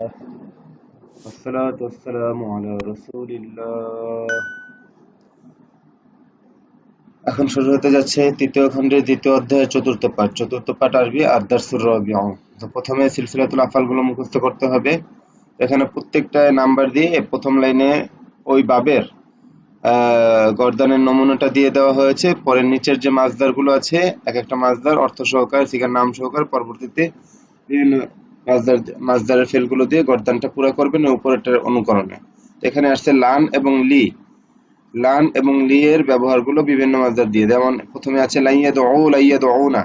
الله والصلاة والسلام على رسول الله। এখন শুরু হতে যাচ্ছে তৃতীয় খণ্ডের দ্বিতীয় অধ্যায়ের চতুর্থ পাঠ আরবি আদ-দারসুর রাবিউ। তো প্রথমে সিলসিলাতুল আফআলগুলো মুখস্থ করতে হবে। এখানে প্রত্যেকটা নাম্বার দিয়ে প্রথম লাইনে ওই বাবের গর্দানের নমুনাটা দিয়ে দেওয়া হয়েছে। পরে নিচের যে মাসদারগুলো আছে, এক একটা মাসদার অর্থ সহকারে সিগার নাম সহকারে পরবর্তীতে বিভিন্ন মাসদারের ফেলগুলো দিয়ে গর্দানটা পুরো করবেন উপরেরটার অনুকরণে। এখানে আসছে লান এবং লি। লান এবং লি এর ব্যবহারগুলো বিভিন্ন মাসদার দিয়ে, যেমন প্রথমে আছে লাইয়াদউনা,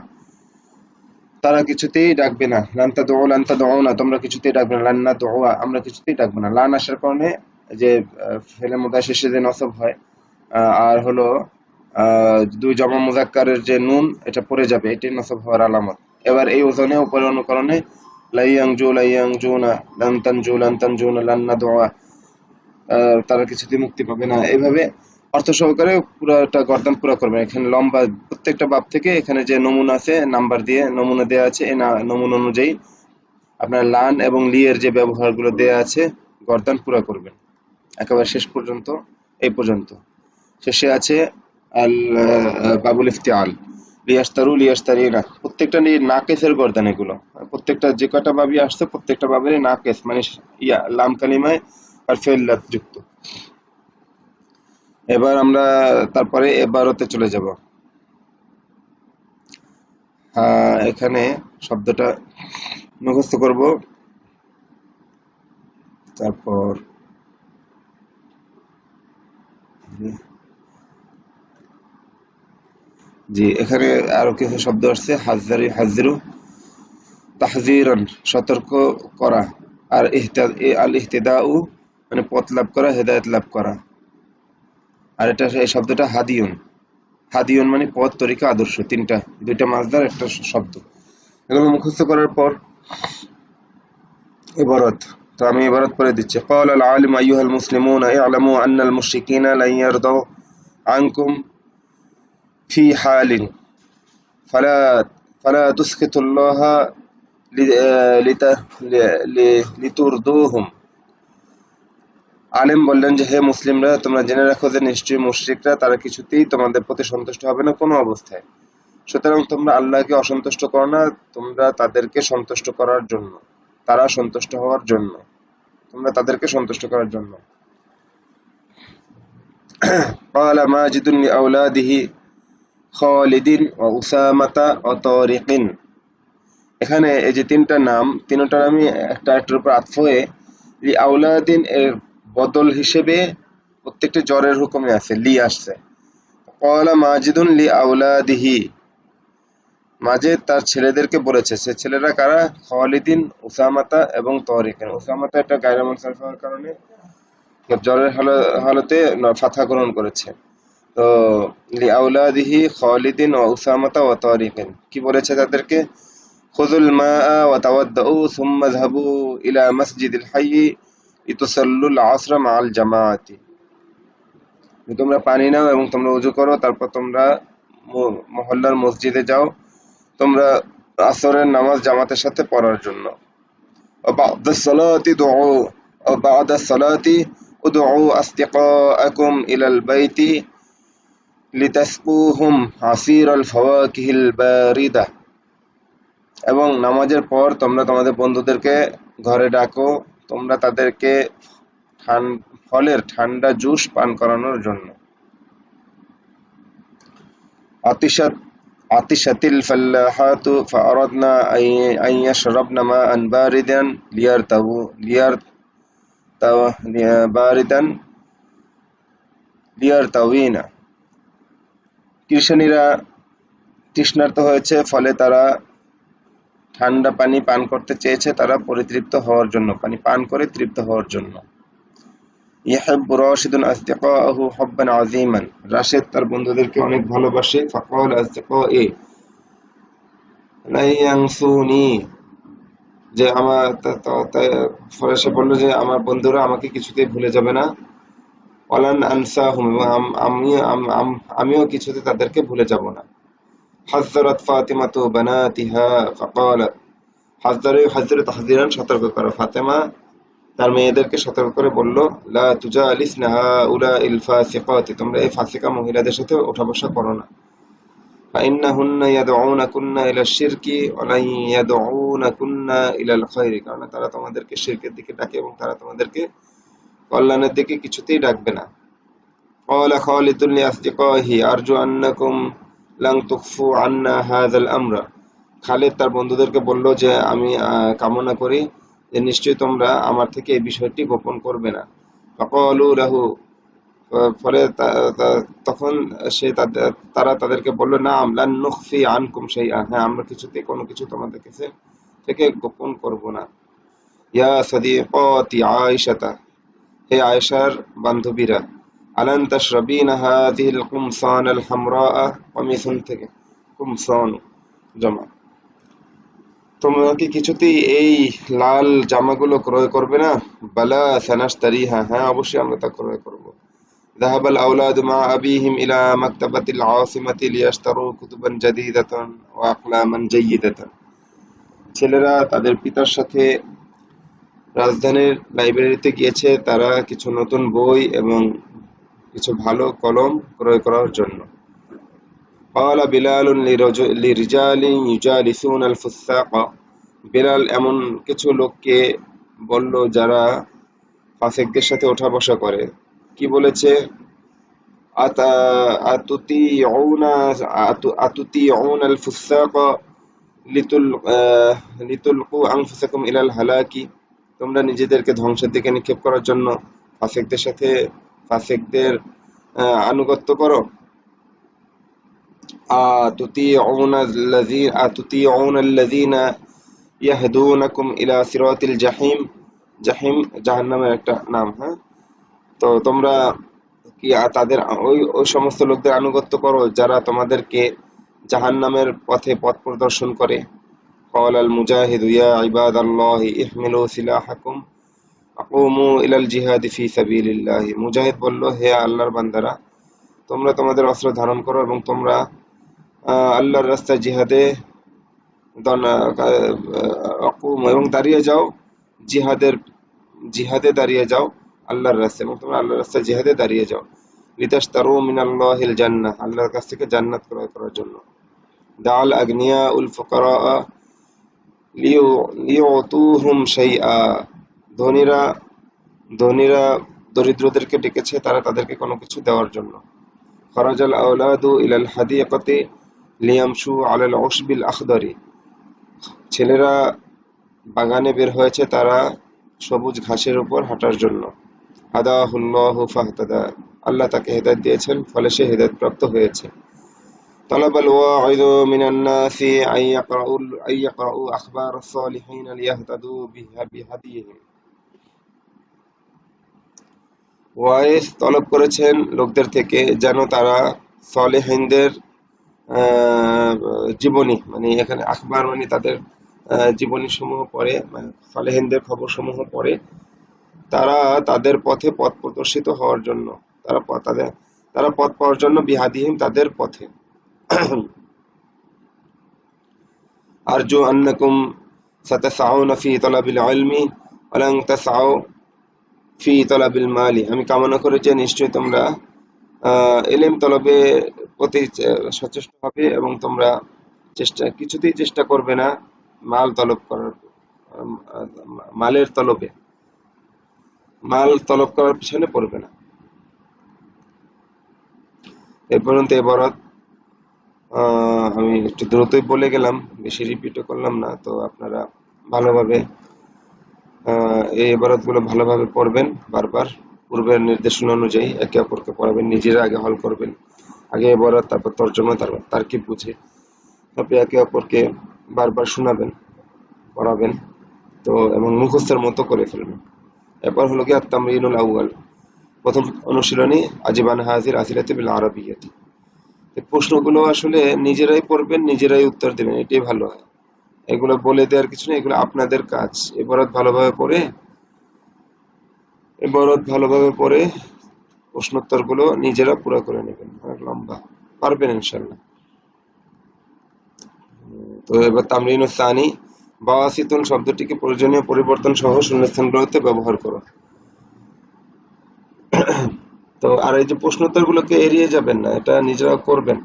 তারা কিছুতেই ডাকবে না। লান তাদউনা, তোমরা কিছুতেই ডাকবে না। লান নাদউয়া, আমরা কিছুতেই ডাকবো না। লান আসার কারণে যে ফেলে মুদাফ শেষে যে নসব হয়, আর হলো দুই জমা মুযাক্কারের যে নুন, এটা পড়ে যাবে, এটাই নসব হওয়ার আলামত। এবার এই ওজনে উপরে অনুকরণে লাইয়াংজুনা, লান তানজুনা, লান নাদউয়া, তারা কিছুতেই মুক্তি পাবে না। এইভাবে অর্থ সহকারে পুরোটা গর্দান পুরো করবেন। এখানে লম্বা প্রত্যেকটা বাব থেকে এখানে যে নমুনা আছে, নাম্বার দিয়ে নমুনা দেওয়া আছে, এই নমুনা অনুযায়ী আপনার লান এবং লি এর যে ব্যবহারগুলো দেওয়া আছে গর্দান পুরো করবেন একেবারে শেষ পর্যন্ত। এই পর্যন্ত শেষে আছে আল বাবুল ইফতিআল, লিয়াশতারিনা, প্রত্যেকটা নাকেসের গর্দান এগুলো। প্রত্যেকটা যে কটা বাবই আসছে প্রত্যেকটা বাবেরই নাকেস, মানে লাম কালিমায় আর ফেল্লাত যুক্ত। এবার আমরা তারপরে এবারতে চলে যাব। এখানে শব্দটা মুখস্থ করব। তারপর জি, এখানে আরো কিছু শব্দ আসছে। হাজিরু তাহজিরান, সতর্ক করা। আর আল ইহতিদাউ মানে পথ লাভ করা, হেদায়েত লাভ করা। আর এটা এই শব্দটা হাদিউন মানে পথ, তরিকা, আদর্শ। দুইটা মাসদার, একটা শব্দ। এগুলো মুখস্থ করার পর ইবারত। তো আমি ইবারত পড়ে দিচ্ছি। قال العالم أيها المسلمون اعلموا أن المشركين لن يرضوا عنكم في حال فلا فلا تسخطوا الله লিতুরদুহুম। আলেম বললেন যে, হে মুসলিমরা, তোমরা জেনে রাখো যে নিশ্চয়ই মুশরিকরা তারা কিছুতেই তোমাদের প্রতি সন্তুষ্ট হবে না কোনো অবস্থায়। সুতরাং তোমরা আল্লাহকে অসন্তুষ্ট করো না, তোমরা তাদেরকে সন্তুষ্ট করার জন্য, তারা সন্তুষ্ট হওয়ার জন্য, তোমরা তাদেরকে সন্তুষ্ট করার জন্য। قال ماجد لأولاده خالد وأسامة وطارق। এখানে এই যে তিনটা নাম, তিনটা নামই একটা একটার উপর আতফ হয়ে লি আউলাদিন এর বদল হিসেবে প্রত্যেকটি জ্বরের হুকুমে আছে, লি আসছে। ক্বালা মাজিদুন লি আউলাদিহি, মাজেদ তার ছেলেদেরকে বলেছে। সে ছেলেরা কারা? খালিদিন, উসামাতা এবং তারিকিন। উসামাতা এটা গায়রে মুনসারিফ হওয়ার কারণে জ্বরের হালতে ফাথা গ্রহণ করেছে। তো লি আউলাদিহি খালিদিন ওয়া উসামাতা ওয়া তারিকিন, কি বলেছে তাদেরকে? খুযুল মাআ ওয়া তাওয়াদ্দাউ সুম্মা যহাবু ইলা মাসজিদিল হায়্যি লিতুসাল্লুল আসরা মাআল জামাআতি। তোমরা পানি নাও এবং তোমরা ওযু করো, তারপর তোমরা মহল্লার মসজিদে যাও, তোমরা আসরের নামাজ জামাতের সাথে পড়ার জন্য। বা'দাস সালাতি উদউ আসতিকাআকুম ইলাল বাইতি লিতাসকুহুম আসীরাল ফাওয়াকিহিল বারিদা। এবং নামাজের পর তোমরা তোমাদের বন্ধুদেরকে ঘরে ডাকো, তোমরা তাদেরকে ফলের ঠান্ডা জুস পান করানোর জন্য। আতিশাতিল ফাল্লাহাতু ফাআরাদনা আন ইয়াশরাবনা মাআন বারিদান লিয়ারতাউইনা। কৃষানীরা তৃষ্ণার্ত হয়েছে, ফলে তারা ঠান্ডা পানি পান করতে চেয়েছে, তারা পরিতৃপ্ত হওয়ার জন্য, পানি পান করে তৃপ্ত হওয়ার জন্য। ইয়াহিব্বু রাশিদুন আসদিকাআহু হুব্বান আযীমান, রাশেদ তার বন্ধুদেরকে অনেক ভালোবাসে। ফাকাল আসদিকাই লা ইয়ানসুনি, যে আমার ফলে সে বলল যে আমার বন্ধুরা আমাকে কিছুতেই ভুলে যাবে না। ওয়ালান আনসাহুম, আমিও কিছুতে তাদেরকে ভুলে যাব না। হাযযারাত ফাতিমাতু বানাতিহা ফাকালাত, হাযযারা তাহযীরান, সতর্ক করা। ফাতেমা তার মেয়েদেরকে সতর্ক করে বলল, লা তুজালিসনা হাউলাইল ফাসিকাতি, তোমরা এই ফাসিকা মহিলাদের সাথে ওঠা বসা করো না। ফাইন্নাহুন্না ইয়াদউনাকুন্না ইলা শিরকি ওয়া লা ইয়াদউনাকুন্না ইলাল খায়রি, কারণ তারা তোমাদেরকে শিরকের দিকে ডাকে এবং তারা তোমাদেরকে কল্যাণের দিকে কিছুতেই ডাকবে না। ক্বালা খালিদুন লিআসদিকাহি আরজু আন্নাকুম লান তুখফু আন্না হাযাল আমরা, খালিদ তার বন্ধুদেরকে বলল যে আমি কামনা করি যে নিশ্চয়ই তোমরা আমার থেকে এই বিষয়টি গোপন করবে না। ফাকালু লাহু, ফলে তখন তারা তাদেরকে বলল, নাম লান নুখফি আনকুম শাইআ, হ্যাঁ আমরা কিছুতেই কোনো কিছু তোমাদের কাছে থেকে গোপন করব না। ইয়া সাদিকাতি আয়েশাতা, হে আয়েশার বান্ধবীরা, আলান তাশরাবিনা হাযিহিল কুমসান আল হামরা, কমিসন থেকে কুমসান জামা, তোমরা কি কিছুতেই এই লাল জামাগুলো ক্রয় করবে না? বালা সানাশতারিহা, হ্যাঁ অবশ্যই আমরা তা ক্রয় করব। ذهب الأولاد مع أبيهم إلى مكتبة العاصمة ليشتروا كتبا جديدة وأقلاما جيدة, ছেলেরা তাদের পিতার সাথে রাজধানীর লাইব্রেরিতে গিয়েছে তারা কিছু নতুন বই এবং কিছু ভালো কলম ক্রয় করার জন্য। قال بلال لرجال يجالسون الفساق, বিলাল এমন কিছু লোককে বলল যারা ফাসিকদের সাথে ওঠা বসা করে, কি বলেছে? আতুতিউনা আল ফুসাক লিতুলকু আনফুসাকুম ইলাল হালাকি, তোমরা নিজেদেরকে ধ্বংসের দিকে নিক্ষেপ করার জন্য ফাসিকদের আনুগত্য করো। আতুতিউনা আল্লাযীনা ইয়াহদুনাকুম ইলা সিরাতিল জাহিম, জাহিম জাহান্নামের একটা নাম, হ্যাঁ, তো তোমরা কি তাদের ওই সমস্ত লোকদের আনুগত্য করো যারা তোমাদেরকে জাহান্নামের পথে পথ প্রদর্শন করে। قال المجاهد يا عباد الله احملوا سلاحكم وقوموا الى الجهاد في سبيل الله, মুজাহিদ বলল, হে আল্লাহর বান্দারা, তোমরা তোমাদের অস্ত্র ধারণ করো এবং তোমরা আল্লাহর রাস্তায় এবং দাঁড়িয়ে যাও, জিহাদে দাঁড়িয়ে যাও আল্লাহর রাস্তায়, এবং তোমরা আল্লাহর রাস্তায় জিহাদে দাঁড়িয়ে যাও। লিতাশতারু মিনাল্লাহিল জান্নাহ, আল্লাহর কাছ থেকে জান্নাত ক্রয় করার জন্য। দাল আগনিয়া উল ফুকারা লিউতুহুম শাইআ, ধনীরা দরিদ্রদেরকে ডেকেছে তারা তাদেরকে কোনো কিছু দেওয়ার জন্য। খরাজাল আওলাদু ইলাল হাদিকাতি লিয়ামশু আলাল উশবিল আখদারি, ছেলেরা বাগানে বের হয়েছে তারা সবুজ ঘাসের উপর হাঁটার জন্য। হাদাহুল্লাহু ফাহতাদা, আল্লাহ তাকে হেদায়েত দিয়েছেন ফলে সে হেদায়েত প্রাপ্ত হয়েছে। তালাবাল ওয়াইযু মিনান নাসি আইয়াকরাউ আখবার আস-সালিহিন লিয়াহতাদু বিহাদিহিম, ওয়াইজ তলব করেছেন লোকদের থেকে যেন তারা সালেহিনদের জীবনী, মানে এখানে আখবার মানে তাদের জীবনী সমূহ পড়ে, মানে সালেহিনদের খবর সমূহ পড়ে তারা তাদের পথে পথ প্রদর্শিত হওয়ার জন্য, তারা পথ পাওয়ার জন্য বিহাদিহিম তাদের পথে। আরজু আন্নাকুম সাতাসাউনা ফি তালাবিল ইলমি ওয়া লান তাসআউ ফি তালাবিল মালি, আমি কামনা করি যে নিশ্চয়ই তোমরা ইলম তলবে প্রতি সচেষ্ট হবে এবং তোমরা কিছুতেই চেষ্টা করবে না মাল তলব করার, মাল তলব করার পিছনে পড়বে না। এ পর্যন্ত এবারত আমি একটু দ্রুতই বলে গেলাম, বেশি রিপিটও করলাম না, তো আপনারা ভালোভাবে এই ইবারতগুলো ভালোভাবে পড়বেন, বারবার পূর্বের নির্দেশনা অনুযায়ী একে অপরকে পড়াবেন, নিজেরা আগে হল করবেন, আগে ইবারত তারপর তর্জমা তারপর তারকিব বুঝে তারপরে একে অপরকে বারবার শোনাবেন, পড়াবেন, তো এবং মুখস্থের মতো করে ফেলবেন। এরপর হলো কি আত-তামরিনুল আউয়াল, প্রথম অনুশীলনী আজিবান হাজির আসিলাতে বিল আরাবিয়াতি, এই প্রশ্নগুলো আসলে নিজেরাই পড়বেন, নিজেরাই উত্তর দেবেন, এটাই ভালো হয়। এগুলো বলে দেওয়ার কিছু নেই, এগুলো আপনাদের কাজ। ইবারত ভালোভাবে পড়ে প্রশ্নোত্তরগুলো নিজেরা পুরো করে নেবেন, অনেক লম্বা, পারবেন ইনশাআল্লাহ। তো এবার তামরিনুস সানি, বাওয়াসিতুন শব্দটিকে প্রয়োজনীয় পরিবর্তন সহ শূন্যস্থানগুলোতে ব্যবহার করো। তো আর এই যে প্রশ্নোত্তরগুলোকে এড়িয়ে যাবেন না, এটা নিজেরা করবেন।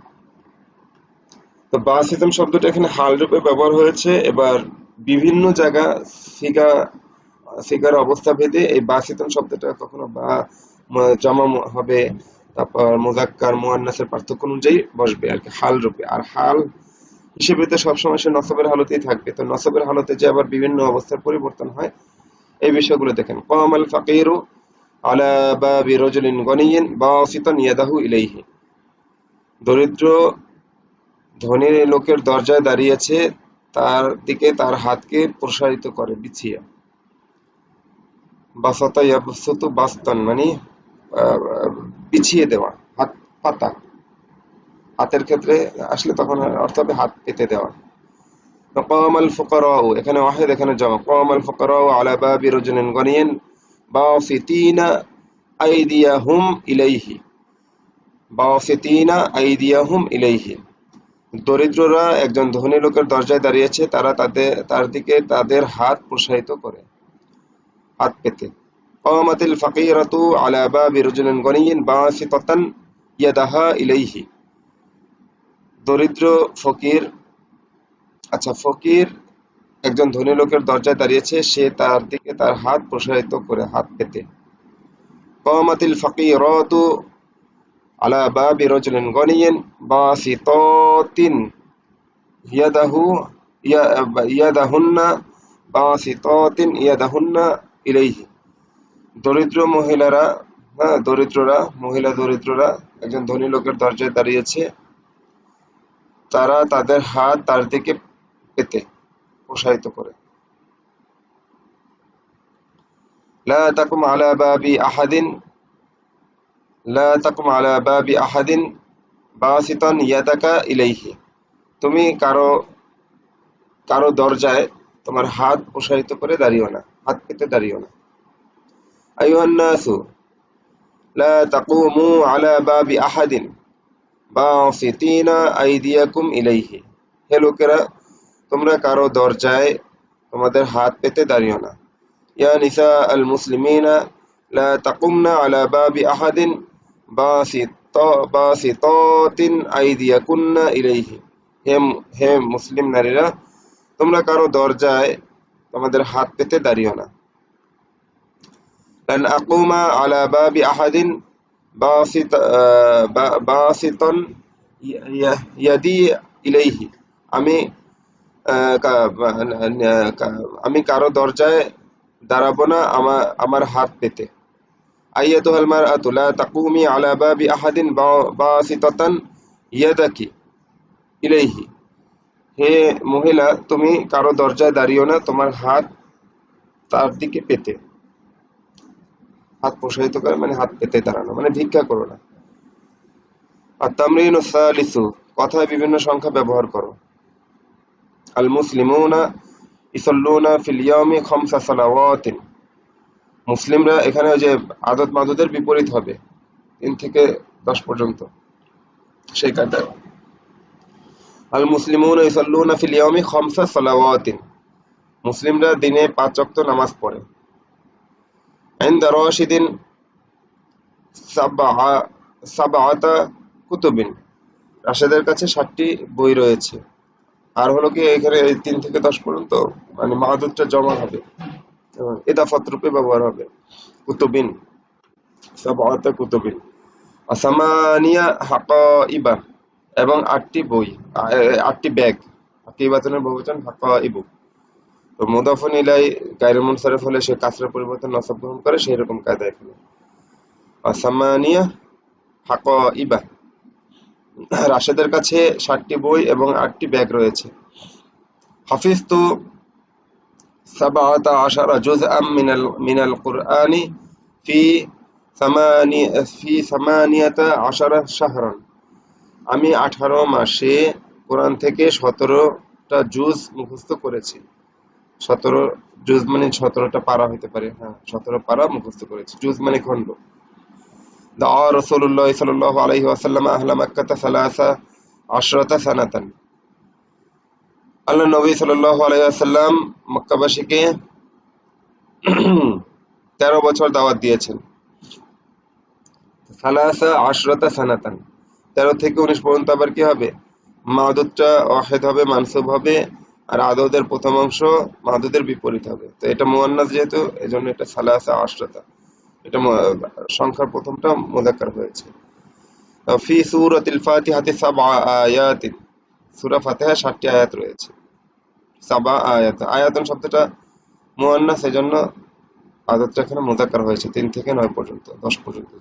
তো বাওয়াসিতুন শব্দটা এখানে হাল রূপে ব্যবহার হয়েছে। এবার বিভিন্ন জায়গা সিগা সিগার অবস্থা ভেদে এই বাসিতুন শব্দটা কখনো বা জমা হবে, তারপর মুজাক্কার মুয়ান্নাসের পার্থক্য অনুযায়ী বসবে আর কি হাল রূপে। আর হাল হিসেবে তো সবসময় সে নসবের হালতেই থাকবে। তো নসবের হালতে যে আবার বিভিন্ন অবস্থার পরিবর্তন হয়, এই বিষয়গুলো দেখেন। কামাল ফাকিরু আলা বাবি রাজুলিন গনিয়িন বাসিতান ইয়াদাহু ইলাইহি। দরিদ্র ধনী লোকের দরজায় দাঁড়িয়েছে, তার দিকে তার হাতকে প্রসারিত করে, বিছিয়ে। বাসাতা ইয়াবসুতু বাসতান মানে বিছিয়ে দেওয়া, হাত পাতা। হাতের ক্ষেত্রে আসলে তখন অর্থ হবে হাত পেতে দেওয়া। কামাল ফুকারাউ, এখানে ওয়াহিদ এখানে জমা। কামাল ফুকারাউ আলা বাবি রাজুলিন গনিয়িন বাসিতিনা আইদিয়াহুম ইলাইহি। বাসিতিনা আইদিয়াহুম ইলাইহি। দরিদ্ররা একজন ধনী লোকের দরজায় দাঁড়িয়েছে, তারা তার দিকে তাদের হাত প্রসারিত করে, হাত পেতে। قامت الفقيرة على باب رجل غني باسطة يدها إليه। দরিদ্র ফকির, আচ্ছা ফকির একজন ধনী লোকের দরজায় দাঁড়িয়েছে, সে তার দিকে তার হাত প্রসারিত করে, হাত পেতে। قامت الفقيرة على باب رجل غني باسطة يدهن باسطة يدهن إليه। দরিদ্র মহিলারা, হ্যাঁ দরিদ্ররা একজন ধনী লোকের দরজায় দাঁড়িয়েছে, তারা তাদের হাত তার দিকে পেতে প্রসারিত করে। লা তাকুম আলা বাবি আহাদিন, লা তাকুম আলা বাবি আহাদিন বাসিতান ইয়াদাকা ইলাইহি। তুমি কারো দরজায় তোমার হাত প্রসারিত করে দাঁড়িও না, হাত পেতে দাঁড়িও না। আইয়ুহান নাসু লা তাকুমু আলা বাবি আহাদিন বাসিতিনা আইদিয়াকুম ইলাইহি। হে লোকেরা, তোমরা কারো দরজায় তোমাদের হাত পেতে দাঁড়িও না। ইয়া নিসা আল মুসলিমিনা লা তাকুমনা আলা বাবি আহাদিন বাসিতাতিন আইদিয়াকুন্না ইলাইহি। হে মুসলিম নারীরা, তোমরা কারো দরজায় তোমাদের হাত পেতে দাঁড়িও না। লান আকুমা আলা বাবি আহাদিন বাসিতান ইয়াদি ইলাইহি। আমি কারো দরজায় দাঁড়াবো না আমার হাত পেতে। আইয়াতুহাল মারআতু লা তাকুমি আলা বাবি আহাদিন বাসিতাতান ইয়াদাকি ইলাইহি। হে মহিলা, তুমি কারো দরজায় দাঁড়িও না তোমার হাত তার দিকে পেতে। হাত প্রসারিত করে মানে হাত পেতে দাঁড়ানো, মানে ভিক্ষা করো না। আর তামরিনু সালিসু, কথায় বিভিন্ন সংখ্যা ব্যবহার করো। আল মুসলিমুনা ইসাল্লুনা ফিল ইয়াউমি খামসা সালাওয়াতিন। মুসলিমরা, এখানে যে আদত মাদুদের বিপরীত হবে 3 থেকে 10 পর্যন্ত, সেই কায়দায়। আল মুসলিমুনা ইসাল্লুনা ফিল ইয়াউমি খামসা সালাওয়াতিন। মুসলিমরা দিনে 5 ওয়াক্ত নামাজ পড়ে। ইনদা রাশিদিন সাবআতা কুতুবিন। রাশেদের কাছে 7টি বই রয়েছে। আর হলো কি এখানে 3 থেকে 10 পর্যন্ত মানে মাদুদটা জমা হবে, ইদাফাত রূপে ব্যবহার হবে। কুতুবিন, সাবআতা কুতুবিন। আসামানিয়া হাকাইবা, এবং 8টি বই, 8টি ব্যাগ। হাকিবাতুনের বহুবচন হাকাইবু। তো মুদাফুন ইলাই গায়রে মুনসারিফ হলে সে কাসরার পরিবর্তে নসব গ্রহণ করে, সেই রকম কায়দা এখানে। আসামানিয়া হাকাইবা, রাশেদের কাছে 7টি বই এবং 8টি ব্যাগ রয়েছে। হাফিজতু 17 জুজআম মিনাল কুরআনি ফি 18 শাহরান। আমি 18 মাসে কোরআন থেকে 17টা জুজ মুখস্থ করেছি। 17 জুজ মানে 17টা পারা হতে পারে, হ্যাঁ 17 পারা মুখস্থ করেছি। জুজ মানে খণ্ড। দাআ রাসূলুল্লাহ সাল্লাল্লাহু আলাইহি ওয়াসাল্লাম আহলা মক্কাহ 13 সানাতান। আল্লাহ নবী সাল্লাল্লাহু আলাইহি ওয়াসাল্লাম মক্কাবাসীকে 13 বছর দাওয়াত দিয়েছেন। সালাসা আশরাতা সানাতান, 13 থেকে 19 পর্যন্ত। আবার কি হবে? মাদুদটা ওয়াহিদ হবে, মানসুব হবে, আর আদদের প্রথম অংশ মাদুদের বিপরীত হবে। তো এটা মুয়ান্নাস যেহেতু, এজন্য এটা সালাসা আশরাতা, এটা সংখ্যার প্রথমটা মুযাক্কার হয়েছে। ফি সূরাতিল ফাতিহাতি সাবআ আয়াতিন, সূরা ফাতিহা 7টি আয়াত রয়েছে। সাবা আয়াত, আয়াতুন শব্দটা মুয়ান্নাস, এজন্য আদতটা এখানে মুযাক্কার হয়েছে 3 থেকে 9 পর্যন্ত, 10 পর্যন্ত।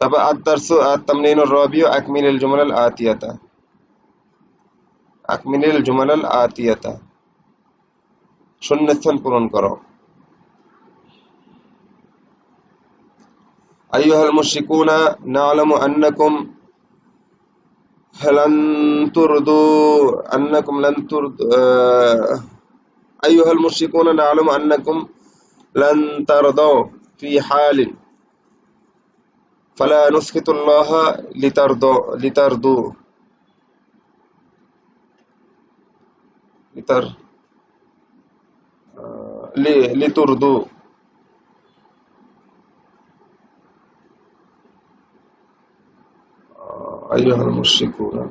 তারপর আদ-দারসু আত-তামরিনুর রাবিউ আকমিলিল জুমালাল আতিয়াতা, আকমিলিল জুমালাল আতিয়াতা, শূন্যস্থান পূরণ করো। আইয়ুহাল মুশরিকুনা না'লামু আন্নাকুম লান তুরদু আন্নাকুম লান তুরদু আইয়ুহাল মুশরিকুনা না'লামু আন্নাকুম লান তারদাউ ফি হালিন ফালা নুসখিতুল্লাহা লিতারদু লিতার লিতুরদু। আইয়ুহাল মুশরিকুনা,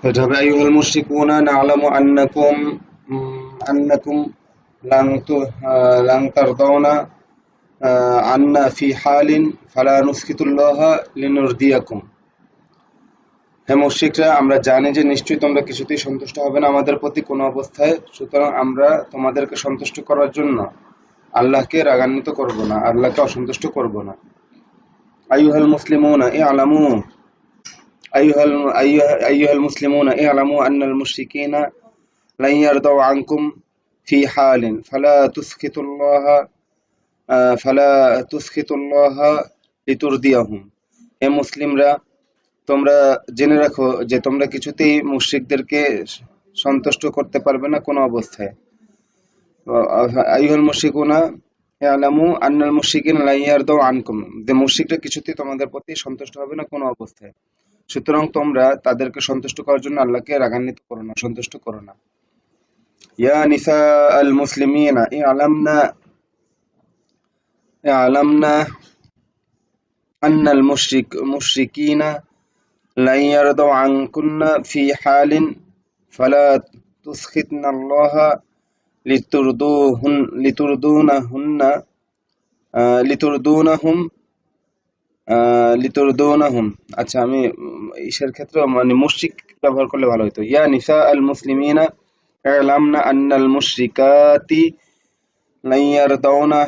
এটা হবে আইয়ুহাল মুশরিকুনা না'লামু আন্নাকুম লান তারদাউনা আন্না ফি হালিন ফালা নুসখিতুল্লাহা লিনুরদিয়াকুম। হে মুশরিকরা, আমরা জানি যে নিশ্চয়ই তোমরা কিছুতেই সন্তুষ্ট হবে না আমাদের প্রতি কোনো অবস্থায়, সুতরাং আমরা তোমাদেরকে সন্তুষ্ট করার জন্য আল্লাহকে রাগান্বিত করব না, আল্লাহকে অসন্তুষ্ট করব না। আইয়ুহাল মুসলিমুনা ই'লামু আইয়ুহাল মুসলিমুনা ই'লামু আন্নাল মুশরিকিনা লান ইয়ারদাউ আনকুম ফি হালিন ফালা তুসখিতুল্লাহা লিতুরদিয়াহুম। হে মুসলিমরা, তোমরা জেনে রাখো যে তোমরা কিছুতেই মুশরিকদেরকে সন্তুষ্ট করতে পারবে না কোনো অবস্থায়। আইয়ুহাল মুশরিকুনা ইয়ালামু আন্নাল মুশরিকিনা লা ইয়ারদাউ আনকুম, যে মুশরিকরা কিছুতেই তোমাদের প্রতি সন্তুষ্ট হবে না কোনো অবস্থায়, সুতরাং তোমরা তাদেরকে সন্তুষ্ট করার জন্য আল্লাহকে রাগান্বিত করো না, সন্তুষ্ট করো না। ইয়া নিসা আল মুসলিমিনা ইয়ালামনা আন্নাল মুশরিকিনা লান ইয়ারদাউ আনকুন্না ফি হালিন ফালা তুসখিতনাল্লাহা লিতুরদুনাহুন্না লিতুরদুনাহুম লিতুরদুনাহুম। আচ্ছা, আমি ইসের ক্ষেত্রে মানে মুশরিক ব্যবহার করলে ভালো হতো। ইয়া নিসা আল মুসলিমিনা ই'লামনা আন্নাল মুশরিকাতি লান ইয়ারদাউনা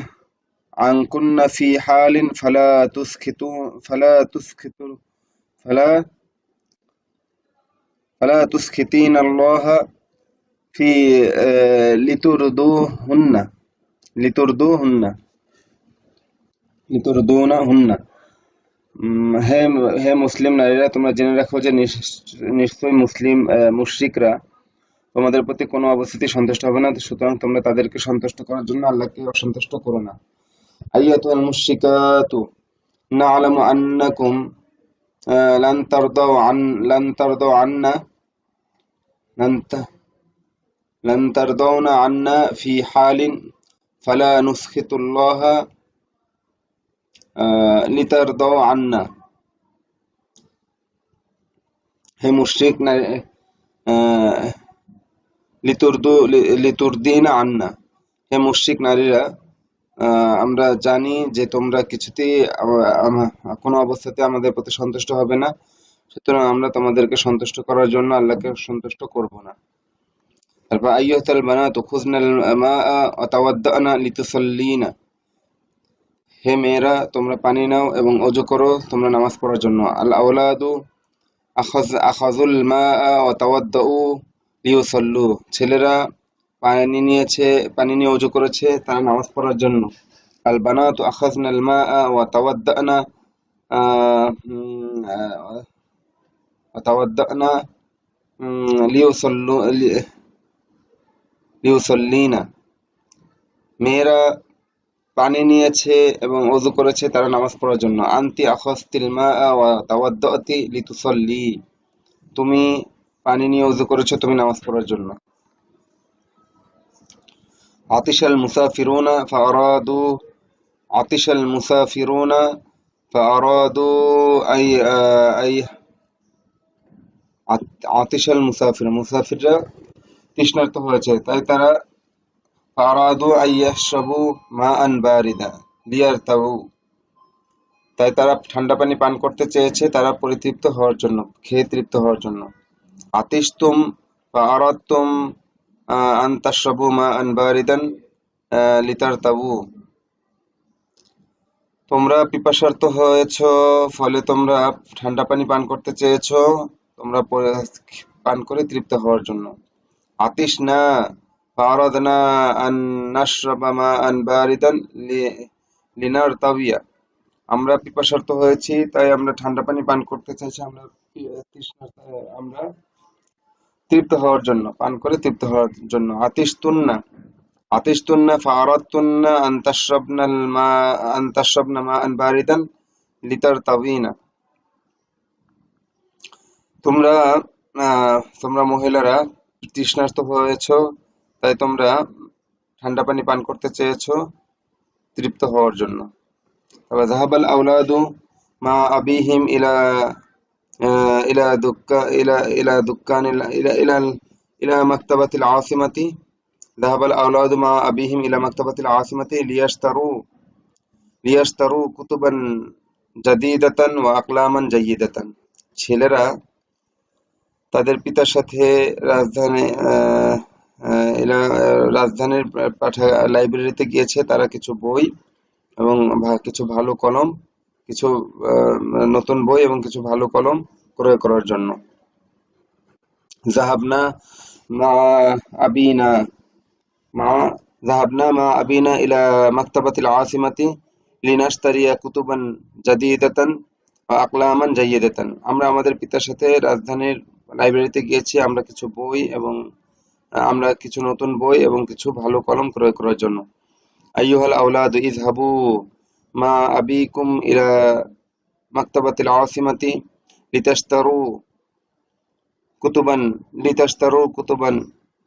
আনকুন্না ফি হালিন ফালা তুসখিতিনাল্লাহা ফি লিতুরদুহুন্না লিতুরদুহুন্না লিতুরদুনাহুন্না। হে হে মুসলিম নারীরা, তোমরা জেনে রাখো যে নিশ্চয়ই মুশরিকরা তোমাদের প্রতি কোনো অবস্থাতেই সন্তুষ্ট হবে না, সুতরাং তোমরা তাদেরকে সন্তুষ্ট করার জন্য আল্লাহকে অসন্তুষ্ট করো না। আইয়াতুল মুশরিকাতু না'লামু আন্নাকুম লান তারদাউ আন্না লান তারদাউনা আন্না ফি হালিন ফালা নুসখিতুল্লাহা লিতারদাউ আন্না। হে মুশরিক লিতুরদিনা আন্না, হে মুশরিক নারীরা, আমরা জানি যে তোমরা কিছুতেই কোনো অবস্থাতে আমাদের প্রতি সন্তুষ্ট হবে না, সুতরাং আমরা তোমাদেরকে সন্তুষ্ট করার জন্য আল্লাহকে সন্তুষ্ট করব না। তারপর আইয়ুহাল বানাতু খুযনাল মাআ ওয়া তাওয়াদ্দানা লিতুসাল্লিনা, হে মেয়েরা, তোমরা পানি নাও এবং ওযু করো তোমরা নামাজ পড়ার জন্য। আল আওলাদু আখাযুল মাআ ওয়া তাওয়াদ্দাউ লিয়ুসাল্লু, ছেলেরা পানি নিয়ে ওযু করেছে তারা নামাজ পড়ার জন্য। আল বানাতু আখাযনাল মাআ ওয়া তাওয়াদ্দানা লিয়ুসাল্লিনা, মেয়েরা পানি নিয়েছে এবং ওযু করেছে তারা নামাজ পড়ার জন্য। আনতি আখাযতিল মাআ ওয়া তাওয়াদ্দাতি লিতুসাল্লি, তুমি পানি নিয়ে ওযু করেছো তুমি নামাজ পড়ার জন্য। আতিশাল মুসাফিরুনা ফাআরাদু আতিশাল মুসাফিরুনা ফাআরাদু আই আই আতিশাল মুসাফিররা তৃষ্ণার্ত হয়েছে তাই তারা ফাআরাদু আইয়াশরাবু মাআন বারিদা লিয়ারতাউ, তাই তারা ঠান্ডা পানি পান করতে চেয়েছে তারা পরিতৃপ্ত হওয়ার জন্য, খেয়ে তৃপ্ত হওয়ার জন্য। আতিশতুম ফাআরাদতুম আন তাশরাবু মাআন বারিদান লিতারতাউ, তোমরা পিপাসার্ত হয়েছো ফলে তোমরা ঠান্ডা পানি পান করতে চেয়েছো তোমরা পান করে তৃপ্ত হওয়ার জন্য। আতিশনা ফারাদনা আন নাশরাবা মাআন বারিদান লিনারতাবিয়া, আমরা পিপাসার্ত হয়েছি তাই আমরা ঠান্ডা পানি পান করতে চাইছি, আমরা তৃপ্ত হওয়ার জন্য, পান করে তৃপ্ত হওয়ার জন্য। আতিশতুন্না ফারাদতুন্না আন তাশরাবনা মাআন বারিদান লিতারতাবিনা, তোমরা তোমরা মহিলারা তৃষ্ণার্ত হয়েছো তাই তোমরা ঠান্ডা পানি পান করতে চেয়েছো তৃপ্ত হওয়ার জন্য। তবে যাহাবাল আওলাদু মা আবিহিম ইলা ইলা দুক্কা ইলা ইলা দুক্কানিল ইলা ইলা ইলা মাকতাবাতিল আসিমাতি যাহাবাল আওলাদু মা আবিহিম ইলা মাকতাবাতিল আসিমাতি লিয়াশতারু কুতুবান জাদীদাতান ওয়া আকলামান জাইয়্যিদাতান, ছেলেরা তাদের পিতার সাথে রাজধানী রাজধানীর লাইব্রেরিতে গিয়েছে তারা কিছু বই এবং কিছু ভালো কলম, কিছু নতুন বই এবং কিছু ভালো কলম ক্রয় করার জন্য। যাহাবনা মা আবিনা মা যাহাবনা মা আবিনা ইলা মাকতাবাতিল আসিমাতি লিনাশতারিয়া কুতুবান জাদীদাতান ওয়া আকলামান জাইয়্যিদাতান, আমরা আমাদের পিতার সাথে রাজধানীর লাইব্রেরিতে গিয়েছি আমরা কিছু নতুন বই এবং কিছু ভালো কলম ক্রয় করার জন্য। আইয়ুহাল আওলাদু ইযহাবু মা আবিকুম ইলা মাকতাবাতিল আসিমাতি লিতাশতারু কুতুবান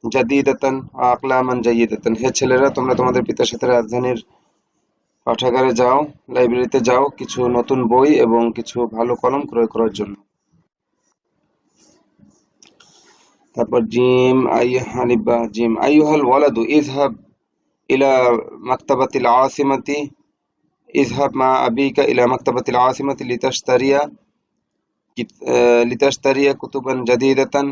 জাদীদাতান ওয়া আকলামান জাইয়্যিদাতান, হে ছেলেরা তোমরা তোমাদের পিতার সাথে রাজধানীর পাঠাগারে যাও, লাইব্রেরিতে যাও কিছু নতুন বই এবং কিছু ভালো কলম ক্রয় করার জন্য। তারপর জিম আলিফবা জিম আইয়ুহাল ওয়ালাদু ইযহাব ইলা মাকতাবাতিল আসিমাতি ইযহাব মা আবিকা ইলা মাকতাবাতিল আসিমাতি লিতাশতারিয়া কুতুবান জাদীদাতান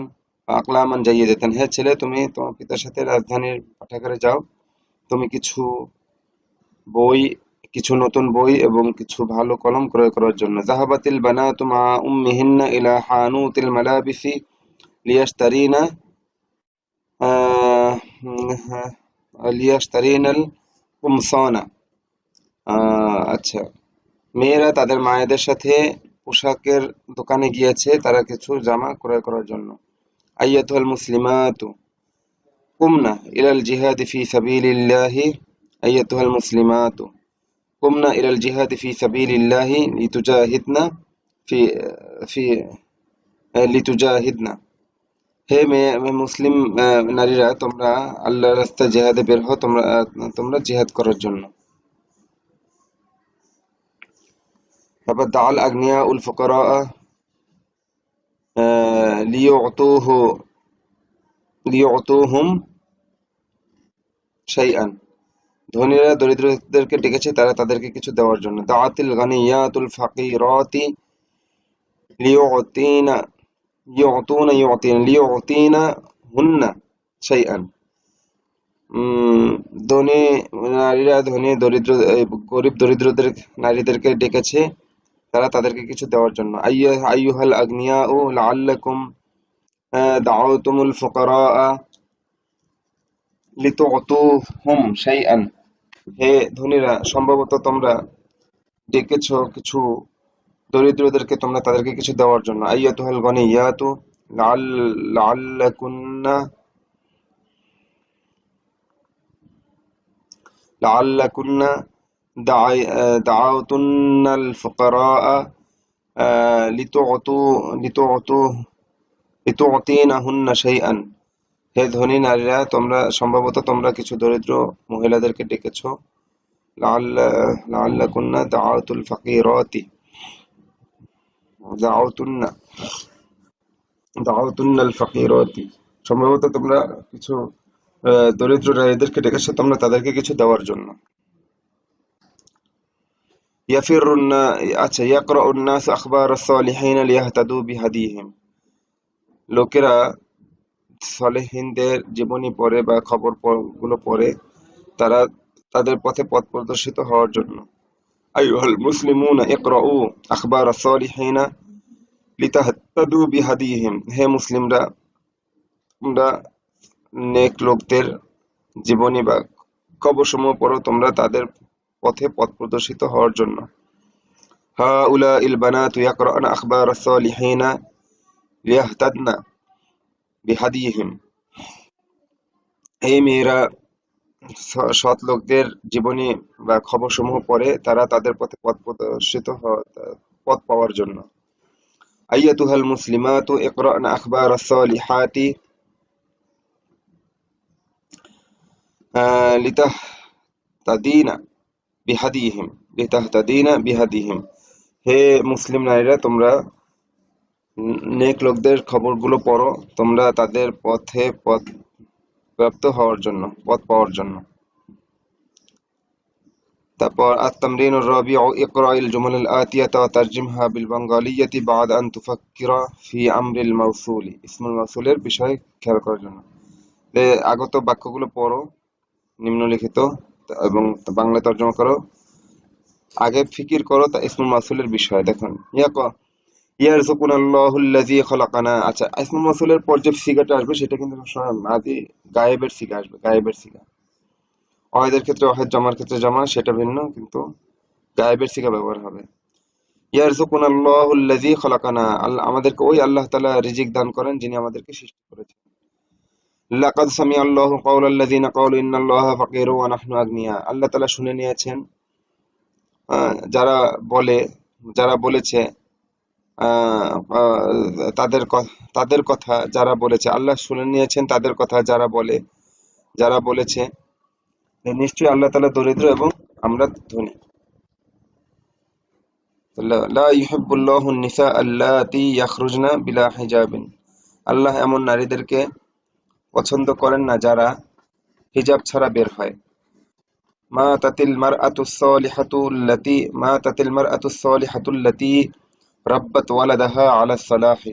ওয়া আকলামান জাইয়্যিদাতান, হে ছেলে তুমি তোমার পিতার সাথে রাজধানীর পাঠাগারে যাও তুমি কিছু নতুন বই এবং কিছু ভালো কলম ক্রয় করার জন্য। যাহাবাতিল বানাতু মা উম্মিহিন্না ইলা হানুতিল মালাবিসি লিয়াশতারিনা লিয়াশতারিনাল কুমসানা, আচ্ছা, মেয়েরা তাদের মায়েদের সাথে পোশাকের দোকানে গিয়েছে তারা কিছু জামা ক্রয় করার জন্য। আইয়াতুহাল মুসলিমাতু কুমনা ইলাল জিহাদি ফি সাবিলিল্লাহি আইয়াতুহাল মুসলিমাতু কুমনা ইলাল জিহাদি ফি সাবিলিল্লাহি ফি লিতুজাহিদনা, হে মুসলিম নারীরা তোমরা আল্লাহর রাস্তায় জিহাদে বের হও, তোমরা জিহাদ করার জন্য। তারপর দাআল আগনিয়া উল ফুকারা লিয়ুতুহুম শাইআন, ধনীরা দরিদ্রদেরকে ডেকেছে তারা তাদেরকে কিছু দেওয়ার জন্য। দাআতিল গানিয়াতুল ফাকিরাতি লিয়ুতিনা লিয়ুতিনা হুন্না শাইআন, ধনী নারীরা গরিব দরিদ্রদের নারীদেরকে ডেকেছে তারা তাদেরকে কিছু দেওয়ার জন্য। আইয়ুহাল আগনিয়াউ লাআল্লাকুম দাআউতুমুল ফুকারা লিতুতুহুম শাইআন, হে ধনীরা সম্ভবত তোমরা ডেকেছো কিছু দরিদ্রদেরকে তোমরা তাদেরকে কিছু দেওয়ার জন্য। আইয়াতুহাল গনিয়াতু লাআল্লাকুন্না দাআউতুন্নাল ফুকারা লিতু'তিনাহুন্না শাইআন। হে ধনী নারীরা, তোমরা কিছু দরিদ্র মহিলাদেরকে ডেকেছো। লাআল্লাকুন্না দাআউতুন্না দাআউতুন্নাল ফাকিরাতি। সম্ভবত তোমরা কিছু দরিদ্র নারীদেরকে ডেকেছো, তোমরা তাদেরকে কিছু দেওয়ার জন্য। আচ্ছা, ইয়াকরাউন নাস আখবার সালিহিন লিয়াহতাদু বিহাদিহিম। লোকেরা সালেহিনদের জীবনী পড়ে বা গুলো পড়ে তারা তাদের পথে পথ প্রদর্শিত হওয়ার জন্য। আইয়ুহাল মুসলিমুনা ইকরাউ আখবার সালিহিন লিতাহতাদু বিহাদিহিম। হে মুসলিমরা, তোমরা নেক লোকদের জীবনী বা খবরসমূহ পড়ো, তোমরা তাদের পথে পথ প্রদর্শিত হওয়ার জন্য। হাউলাইল বানাতু ইয়াকরাউনা আখবার সালিহিন লিয়াহতাদনা বিহাদিহিম। এই মেয়েরা সৎ লোকদের জীবনী বা খবরসমূহ পড়ে তারা তাদের পথে পথ পাওয়ার জন্য। আইয়াতুহাল মুসলিমাতু ইকরা'না আখবার সালিহাতি লিতাহতাদিনা বিহাদিহিম। হে মুসলিম নারীরা, তোমরা নেক লোকদের খবরগুলো পড়ো, তোমরা তাদের পথে পথ পাওয়ার জন্য। তারপর আত-তামরিনুর রাবিউ ইকরাইল জুমালাল আতিয়াতা ওয়া তারজিমহা বিল বাঙ্গালিয়াতি বা'দা আন তুফাক্কিরা ফি আমরিল মাওসুলি। ইসমুল মাওসুলের বিষয় খেয়াল করার জন্য। আগত বাক্যগুলো পড়ো নিম্নলিখিত এবং বাংলা তর্জমা করো। আগে ফিকির করো তা ইসমুল মাওসুলের বিষয়। দেখুন, ইয়ারযুকুনাল্লাহুল্লাযী খালাকানা। আচ্ছা, ইসমুল মাওসুলের পর যে সিগাটা আসবে সেটা কিন্তু আদি গায়েবের সিগা আসবে, গায়েবের সিগা। ওয়াহিদের ক্ষেত্রে ওয়াহিদ, জামার ক্ষেত্রে জামা, সেটা ভিন্ন, কিন্তু গায়েবের সিগা ব্যবহার হবে। ইয়ারযুকুনাল্লাহুল্লাযী খালাকানা। আমাদেরকে ওই আল্লাহ তাআলা রিজিক দান করেন যিনি আমাদেরকে সৃষ্টি করেছেন। লাকাদ সামিআল্লাহু কাওলাল্লাযীনা ক্বালু ইন্নাল্লাহা ফাকীরুন ওয়া নাহনু আগনিয়া। আল্লাহ তাআলা শুনে নিয়েছেন যারা বলেছে তাদের কথা যারা বলেছে। আল্লাহ শুনে নিয়েছেন তাদের কথা যারা বলেছে নিশ্চয়ই আল্লাহ তাআলা দরিদ্র এবং আমরা ধনী। লা ইউহিব্বুল্লাহু নিসা আল্লাতী ইয়াখরুজনা বিলা হিজাবিন। আল্লাহ এমন নারীদেরকে পছন্দ করেন না যারা হিজাব ছাড়া বের হয়। মাতাতিল মারআতুস সালিহাতুল্লাতী রাব্বাত ওয়ালাদাহা আলা সালাহি।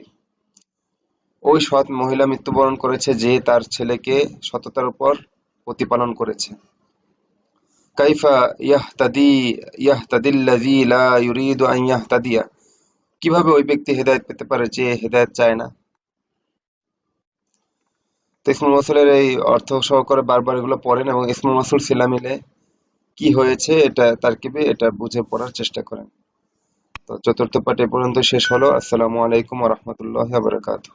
ওই সৎ মহিলা মৃত্যুবরণ করেছে যে তার ছেলেকে সততার উপর প্রতিপালন করেছে। কাইফা ইয়াহতাদিল্লাযী লা ইউরিদু আন ইয়াহতাদিয়া। কিভাবে ওই ব্যক্তি হেদায়েত পেতে পারে যে হেদায়েত চায় না। তো ইসমুল মাওসুলের এই অর্থ সহকারে বারবার এগুলো পড়েন এবং ইসমুল মাওসুল সিলা মিলে কি হয়েছে এটা তারকিবে এটা বুঝে পড়ার চেষ্টা করেন। তো চতুর্থ পাঠ এ পর্যন্ত শেষ হলো। আসসালামু আলাইকুম ওয়া রাহমাতুল্লাহি ওয়া বারাকাতুহু।